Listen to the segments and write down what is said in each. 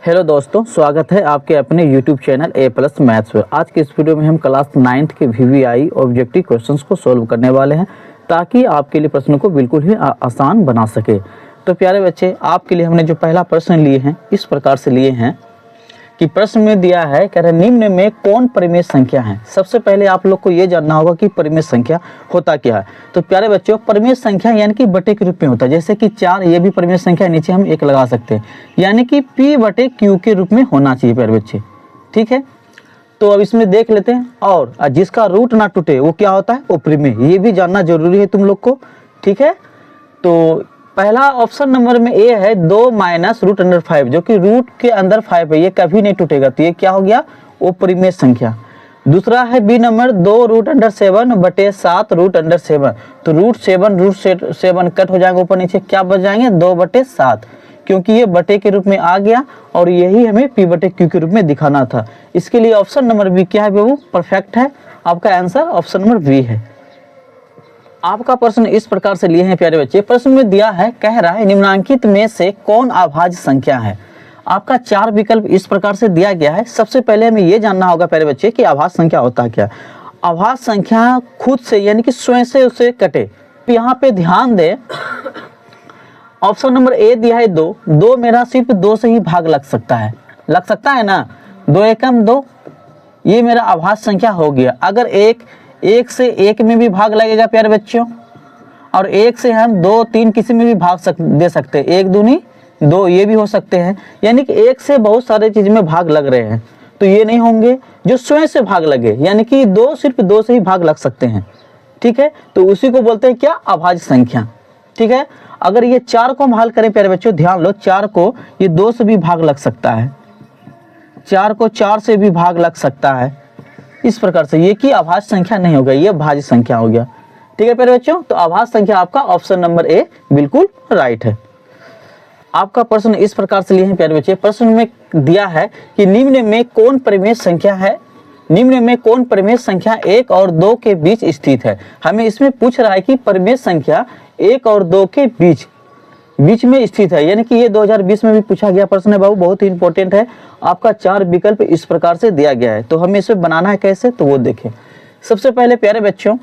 Hello दोस्तों, स्वागत है आपके अपने YouTube चैनल A+ मैथ्स पर। आज के इस वीडियो में हम क्लास 9th के VVI ऑब्जेक्टिव क्वेश्चंस को सोल्व करने वाले हैं ताकि आपके लिए प्रश्न को बिल्कुल ही आसान बना सके। तो प्यारे बच्चे, आपके लिए हमने जो पहला प्रश्न लिए हैं इस प्रकार से लिए हैं कि प्रश्न में दिया है, कह रहे निम्न में कौन परिमेय संख्या है। सबसे पहले आप लोग को ये जानना होगा कि परिमेय संख्या होता क्या है। तो प्यारे बच्चों, परिमेय संख्या यानी कि बटे के रूप में होता है। जैसे कि 4 ये भी परिमेय संख्या, नीचे हम 1 लगा सकते हैं, यानी कि P/Q के रूप में होना चाहिए प्यारे बच्चे। ठीक है, तो अब इसमें देख लेते हैं। और जिसका रूट ना टूटे वो क्या होता है, वो परिमेय। ये भी जानना जरूरी है तुम लोग को। ठीक है, तो पहला ऑप्शन नंबर में ए है 2 - √5, जो कि रूट के अंदर 5 है, ये कभी नहीं टूटेगा, तो ये क्या हो गया, वो परिमेय संख्या। दूसरा है बी नंबर 2 √7 बटे 7 √7, तो √7 कट हो जाएंगे ऊपर नीचे, क्या बच जाएंगे 2/7, क्योंकि ये बटे के रूप में आ गया और यही हमें P/Q के रूप में दिखाना था। इसके लिए ऑप्शन नंबर बी क्या है बाबू, परफेक्ट है। आपका आंसर ऑप्शन नंबर बी है। आपका प्रश्न इस प्रकार से लिए हैं प्यारे बच्चे। प्रश्न में दिया है, कह रहा है निम्नांकित में से कौन अभाज्य संख्या है। आपका 4 विकल्प इस प्रकार से दिया गया है। सबसे पहले हमें यह जानना होगा प्यारे बच्चे कि अभाज्य संख्या होता क्या है। अभाज्य संख्या खुद से यानी कि स्वयं से उसे कटे। यहाँ पे ध्यान दे, ऑप्शन नंबर ए दिया है 2 मेरा सिर्फ 2 से ही भाग लग सकता है ना, 2 एकम 2, ये मेरा अभाज्य संख्या हो गया। अगर एक से 1 में भी भाग लगेगा प्यारे बच्चों, और 1 से हम 2 3 किसी में भी भाग दे सकते हैं, 1 दूनी 2 ये भी हो सकते हैं, यानी कि 1 से बहुत सारे चीज में भाग लग रहे हैं, तो ये नहीं होंगे जो स्वयं से भाग लगे, यानी कि सिर्फ 2 से ही भाग लग सकते हैं। ठीक है, तो उसी को बोलते हैं क्या, अभाज्य संख्या। ठीक है, अगर ये 4 को हम हल करें प्यारे बच्चों, ध्यान लो, 4 को ये 2 से भी भाग लग सकता है, 4 को 4 से भी भाग लग सकता है, इस प्रकार से ये की अभाज्य संख्या नहीं होगा, ये भाज्य संख्या हो गया। ठीक है प्यारे बच्चों, तो अभाज्य संख्या आपका ऑप्शन नंबर ए बिल्कुल राइट है। आपका प्रश्न इस प्रकार से लिए हैं प्यारे बच्चे। प्रश्न में दिया है कि निम्न में कौन परिमेय संख्या है, निम्न में कौन परिमेय संख्या 1 और 2 के बीच स्थित है। हमें इसमें पूछ रहा है कि परिमेय संख्या 1 और 2 के बीच में स्थित है, यानी कि ये 2020 में भी पूछा गया प्रश्न है बाबू, बहुत ही इंपॉर्टेंट है। आपका 4 विकल्प इस प्रकार से दिया गया है, तो हमें इसे बनाना है कैसे, तो वो देखें। सबसे पहले प्यारे बच्चों,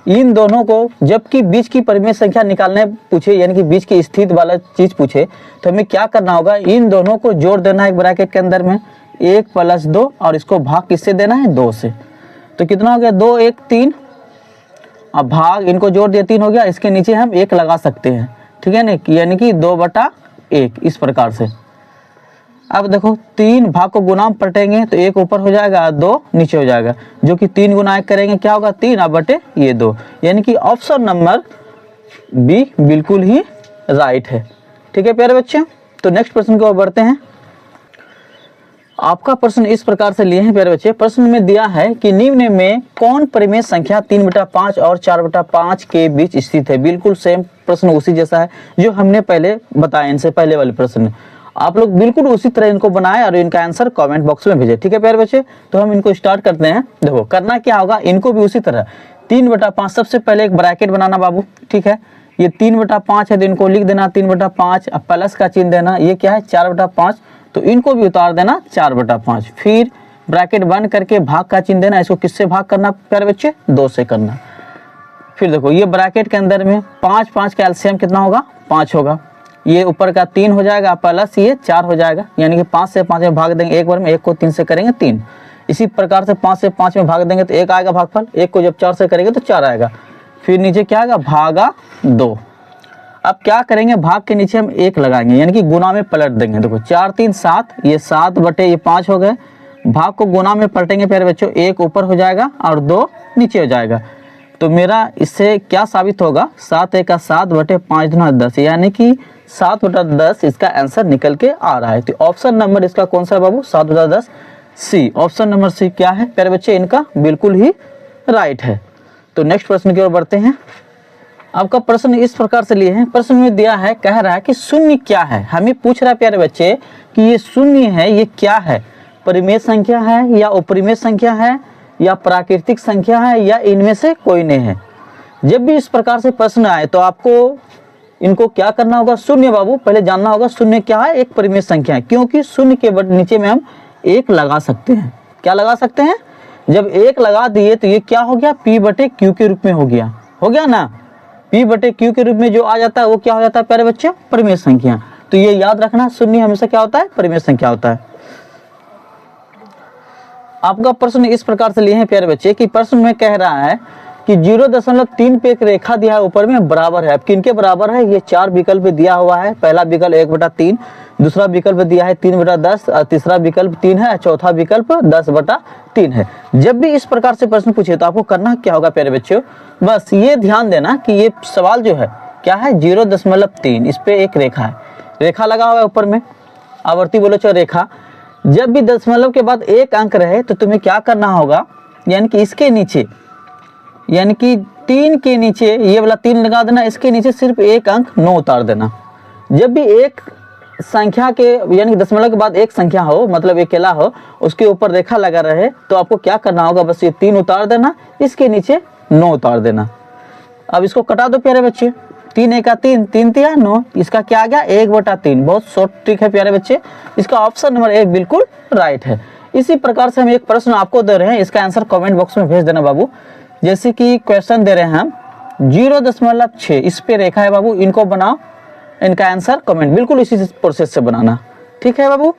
इन दोनों को जबकि बीच की परिमेय संख्या निकालने पूछे, यानी कि बीच की स्थित वाला चीज पूछे, तो हमें क्या करना होगा, इन दोनों को जोड़ देना है एक ब्रैकेट के अंदर में, 1 + 2, और इसको भाग किससे देना है, 2 से। तो कितना हो गया, 2 1 3, अब भाग इनको जोड़ दिया 3 हो गया, इसके नीचे हम 1 लगा सकते हैं। ठीक है ना, यानी कि 2/1 इस प्रकार से। अब देखो 3 भाग को गुना पलटेंगे तो 1 ऊपर हो जाएगा, 2 नीचे हो जाएगा, जो कि 3 गुना 1 करेंगे क्या होगा, 3 अब बटे ये 2, यानी कि ऑप्शन नंबर बी बिल्कुल ही राइट है। ठीक है प्यारे बच्चे, तो नेक्स्ट प्रश्न की ओर बढ़ते हैं। आपका प्रश्न इस प्रकार से लिए हैं प्यारे बच्चे। प्रश्न में दिया है कि निम्न में कौन परिमेय संख्या 3/5 और 4/5 के बीच स्थित है। बिल्कुल सेम प्रश्न उसी जैसा है जो हमने पहले बताया, इनसे पहले वाले प्रश्न। आप लोग बिल्कुल उसी तरह इनको बनाएं और इनका आंसर कमेंट बॉक्स में भेजें। ठीक है प्यारे बच्चे, तो हम इनको स्टार्ट करते हैं। देखो करना क्या होगा, इनको भी उसी तरह 3/5, सबसे पहले एक ब्रैकेट बनाना बाबू। ठीक है, ये 3/5 है तो इनको लिख देना 3/5, अब प्लस का चिन्ह देना, ये क्या है 4/5, तो इनको भी उतार देना 4/5, फिर ब्रैकेट बंद करके भाग का चिन्ह देना। इसको किससे भाग करना प्यारे बच्चे, 2 से करना। फिर देखो ये ब्रैकेट के अंदर में 5 का एलसीएम कितना होगा, 5 होगा, ये ऊपर का 3 हो जाएगा प्लस ये 4 हो जाएगा, यानी कि 5 से 5 में भाग देंगे एक बार में, 1 को 3 से करेंगे 3, इसी प्रकार से 5 से 5 में भाग देंगे तो 1 आएगा भागफल, 1 को जब 4 से करेंगे तो 4 आएगा, फिर नीचे क्या आएगा, भागा 2। अब क्या करेंगे, भाग के नीचे हम 1 लगाएंगे, यानी कि गुना में पलट देंगे। देखो 4 3 7, ये 7/5 हो गए, भाग को गुना में पलटेंगे प्यारे बच्चों, 1 ऊपर हो जाएगा और 2 नीचे हो जाएगा। तो मेरा इससे क्या साबित होगा, 7 1 7/5 दूना 10, यानी कि 7/10 इसका आंसर निकल के आ रहा है। तो ऑप्शन नंबर इसका कौन सा है बाबू, 7/10 सी। ऑप्शन नंबर सी क्या है प्यारे बच्चे, इनका बिल्कुल ही राइट है। तो नेक्स्ट प्रश्न की ओर बढ़ते हैं। आपका प्रश्न इस प्रकार से लिए हैं। प्रश्न में दिया है, कह रहा है कि शून्य क्या है। हमें पूछ रहा है प्यारे बच्चे कि ये शून्य है, ये क्या है, परिमेय संख्या है या अपरिमेय संख्या है या प्राकृतिक संख्या है या इनमें से कोई नहीं है। जब भी इस प्रकार से प्रश्न आए तो आपको इनको क्या करना होगा, शून्य बाबू पहले जानना होगा शून्य क्या है, एक परिमेय संख्या है, क्योंकि शून्य के नीचे में हम एक लगा सकते हैं। क्या लगा सकते हैं, जब एक लगा दिए तो ये क्या हो गया, P बटे Q के रूप में हो गया ना। P बटे Q के रूप में जो आ जाता है वो क्या हो जाता है प्यारे बच्चे, परिमेय संख्या। तो ये याद रखना, शून्य हमेशा क्या होता है, परिमेय संख्या होता है। आपका प्रश्न इस प्रकार से लिए हैं प्यारे बच्चे कि प्रश्न में कह रहा है कि 0.3 पे एक रेखा दिया है ऊपर में बराबर है। अब किनके बराबर है, ये 4 विकल्प दिया हुआ है। पहला विकल्प 1/3, दूसरा विकल्प दिया है 3/10, तीसरा विकल्प 3 है, चौथा विकल्प 10/3 है। जब भी इस प्रकार से प्रश्न पूछे तो आपको करना क्या होगा प्यारे बच्चों, बस ये ध्यान देना कि ये सवाल जो है क्या है 0.3, इस पे एक रेखा है, रेखा लगा हुआ है ऊपर में, आवर्ती बोलो चाहे रेखा। जब भी दशमलव के बाद एक अंक रहे तो तुम्हें क्या करना होगा, यानी कि इसके नीचे, यानी कि 3 के नीचे ये वाला 3 लगा देना, इसके नीचे सिर्फ एक अंक 9 उतार देना। जब भी एक संख्या के यानी कि दशमलव के बाद एक संख्या हो, मतलब अकेला हो, उसके ऊपर रेखा लगा रहे तो आपको क्या करना होगा, बस ये 3 उतार देना, इसके नीचे 9 उतार देना। अब इसको कटा दो प्यारे बच्चे, 3 एका 3, 3 तिया 9, इसका क्या आ गया 1/3। बहुत शॉर्ट ट्रिक है प्यारे बच्चे, इसका ऑप्शन नंबर 1 बिल्कुल राइट है। इसी प्रकार से हम एक प्रश्न आपको दे रहे हैं, इसका आंसर कमेंट बॉक्स में भेज देना बाबू। जैसे कि क्वेश्चन दे रहे हैं हम 0.6, इस पे रेखा है बाबू, इनको बनाओ, इनका आंसर कमेंट बिल्कुल इसी प्रोसेस से बनाना, ठीक है बाबू।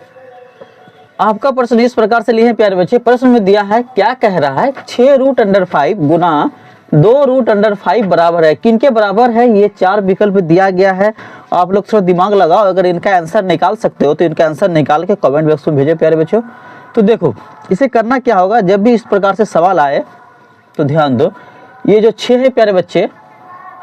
आपका प्रश्न इस प्रकार से लिए हैं प्यारे बच्चे, प्रश्न में दिया है, क्या कह रहा है, 6√5 गुना 2√5 बराबर है, किनके बराबर है, ये 4 विकल्प दिया गया है। आप लोग थोड़ा दिमाग लगाओ, अगर इनका आंसर निकाल सकते हो तो इनका आंसर निकाल के कमेंट बॉक्स में भेजो प्यारे बच्चों। तो देखो इसे करना क्या होगा, जब भी इस प्रकार से सवाल आए तो ध्यान दो, ये जो 6 है प्यारे बच्चे,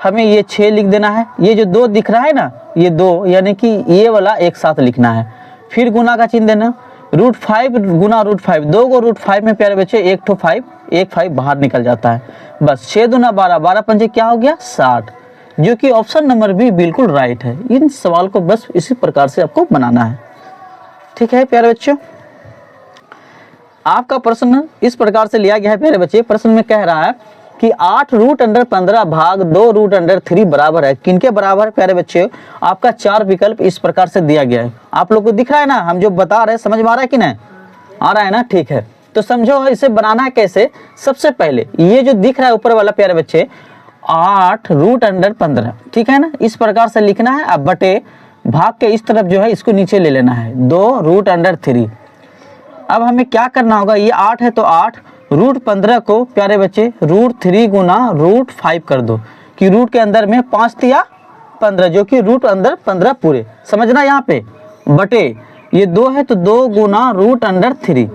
हमें ये 6 लिख देना है, ये जो 2 दिख रहा है ना, ये 2 यानी कि ये वाला एक साथ लिखना है, फिर गुना का चिन्ह देना, √5 गुना √5, 2 को √5 में प्यारे बच्चे 1 तो 5, 1 5 बाहर निकल जाता है, बस 6 दूना 12, 12 पंजे क्या हो गया 60, जो कि ऑप्शन नंबर भी बिल्कुल राइट है। इन सवाल को बस इसी प्रकार से आपको बनाना है, ठीक है प्यारे बच्चों। आपका प्रश्न इस प्रकार से लिया गया है प्यारे बच्चे, प्रश्न में कह रहा है कि 8√15 भाग 2√3 बराबर है, किनके बराबर है प्यारे बच्चे, आपका 4 विकल्प इस प्रकार से दिया गया है। आप लोग को दिख रहा है ना, हम जो बता रहे हैं समझ में आ रहा है कि नहीं आ रहा है ना, ठीक है। तो समझो इसे बनाना है कैसे, सबसे पहले ये जो दिख रहा है ऊपर वाला प्यारे बच्चे 8√15, ठीक है ना, इस प्रकार से लिखना है। अब बटे भाग के इस तरफ जो है इसको नीचे ले लेना है 2√3। अब हमें क्या करना होगा, ये 8 है तो 8, √15 को प्यारे बच्चे √3 गुना √5 कर दो, कि रूट के अंदर में 5 तिया 15, जो कि रूट अंदर 15 पूरे, समझना यहाँ पे, बटे ये 2 है तो 2 गुना √3,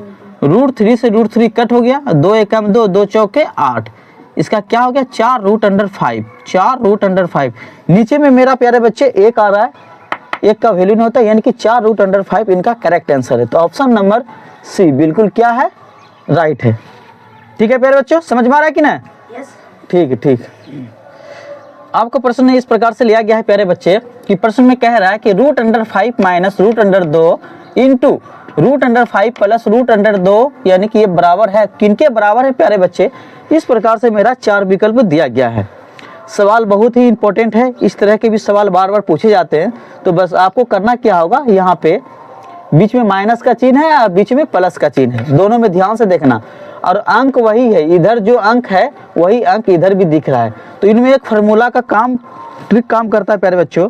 √3 से √3 कट हो गया, 2 एकम 2, 2 चौके 8, इसका क्या हो गया 4√5, 4√5। नीचे में मेरा प्यारे बच्चे 1 आ रहा है, 1 का वैल्यू नहीं होता, यानी कि 4√5 इनका करेक्ट आंसर है। तो ऑप्शन नंबर सी बिल्कुल क्या है, राइट है, ठीक है प्यारे बच्चों, समझ में आ रहा है कि ना, ठीक है ठीक। आपका प्रश्न इस प्रकार से लिया गया है प्यारे बच्चे कि प्रश्न में कह रहा है कि √5 माइनस √2 इंटू √5 प्लस √2, यानी कि ये बराबर है, किनके बराबर है प्यारे बच्चे, इस प्रकार से मेरा 4 विकल्प दिया गया है। सवाल बहुत ही इंपॉर्टेंट है, इस तरह के भी सवाल बार बार पूछे जाते हैं। तो बस आपको करना क्या होगा, यहाँ पे बीच में माइनस का चिन्ह है और बीच में प्लस का चिन्ह है, दोनों में ध्यान से देखना, और अंक वही है, इधर जो अंक है वही अंक इधर भी दिख रहा है। तो इनमें एक फार्मूला का ट्रिक काम करता है प्यारे बच्चों।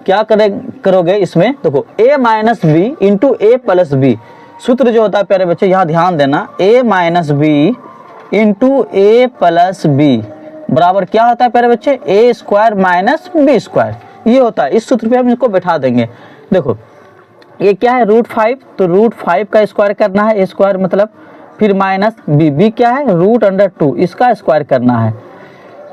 क्या करोगे इसमें, देखो a minus B into A plus B, सूत्र जो होता है प्यारे बच्चे यहाँ ध्यान देना, a minus B into A plus B बराबर क्या होता है प्यारे बच्चे, a square minus B square, ये होता है। इस सूत्र पे हम इसको बैठा देंगे। देखो ये क्या है √5, तो √5 का स्क्वायर करना है, a स्क्वायर मतलब, फिर माइनस बी क्या है √2, इसका स्क्वायर करना है।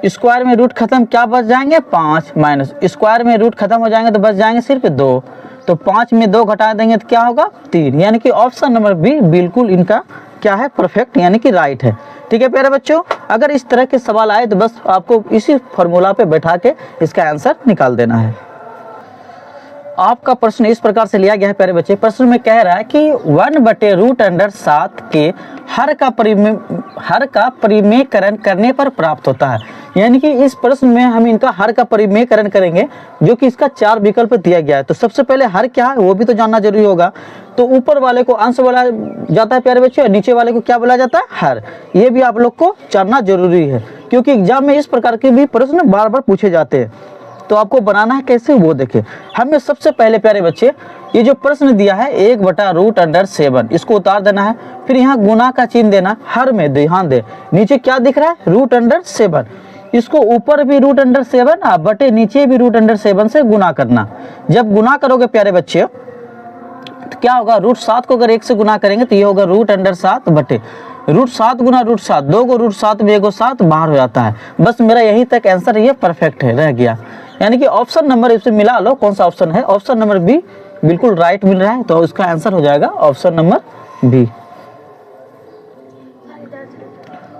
स्क्वायर में रूट खत्म, क्या बच जाएंगे 5, माइनस स्क्वायर में रूट खत्म हो जाएंगे तो बच जाएंगे सिर्फ 2, तो 5 में 2 घटा देंगे तो क्या होगा 3, यानी कि ऑप्शन नंबर बी बिल्कुल इनका क्या है परफेक्ट, यानी कि राइट है। ठीक है प्यारे बच्चों, अगर इस तरह के सवाल आए तो बस आपको इसी फॉर्मूला पे बैठा के इसका आंसर निकाल देना है। आपका प्रश्न इस प्रकार से लिया गया है प्यारे बच्चे। प्रश्न में कह रहा है कि 1/√7 के हर का परिमेयकरण करने पर प्राप्त होता है। यानी कि इस प्रश्न में हम इनका हर का परिमेयकरण करेंगे, जो कि इसका 4 विकल्प दिया गया है। तो सबसे पहले हर क्या है वो भी तो जानना जरूरी होगा। तो ऊपर वाले को अंश बोला जाता है प्यारे बच्चे, और नीचे वाले को क्या बोला जाता है, हर। ये भी आप लोग को जानना जरूरी है, क्योंकि एग्जाम में इस प्रकार के भी प्रश्न बार बार पूछे जाते हैं। तो आपको बनाना है कैसे वो देखें। हमें सबसे पहले प्यारे बच्चे ये जो प्रश्न दिया है 1/√7, इसको उतार देना है। फिर यहाँ गुना का चिन्ह देना, हर में ध्यान दे, नीचे क्या दिख रहा है, √7। इसको ऊपर भी √7 बटे नीचे भी √7 से गुना करना। जब गुना करोगे प्यारे बच्चे तो क्या होगा, √7 को अगर 1 से गुना करेंगे तो ये होगा √7 बटे √7 गुना √7, 2 को √7 में 1 को 7 बाहर हो जाता है। बस मेरा यही तक आंसर ये परफेक्ट है, रह गया। यानी कि ऑप्शन नंबर इससे मिला लो, कौन सा ऑप्शन है, ऑप्शन नंबर बी बिल्कुल राइट मिल रहा है। तो इसका आंसर हो जाएगा ऑप्शन नंबर बी।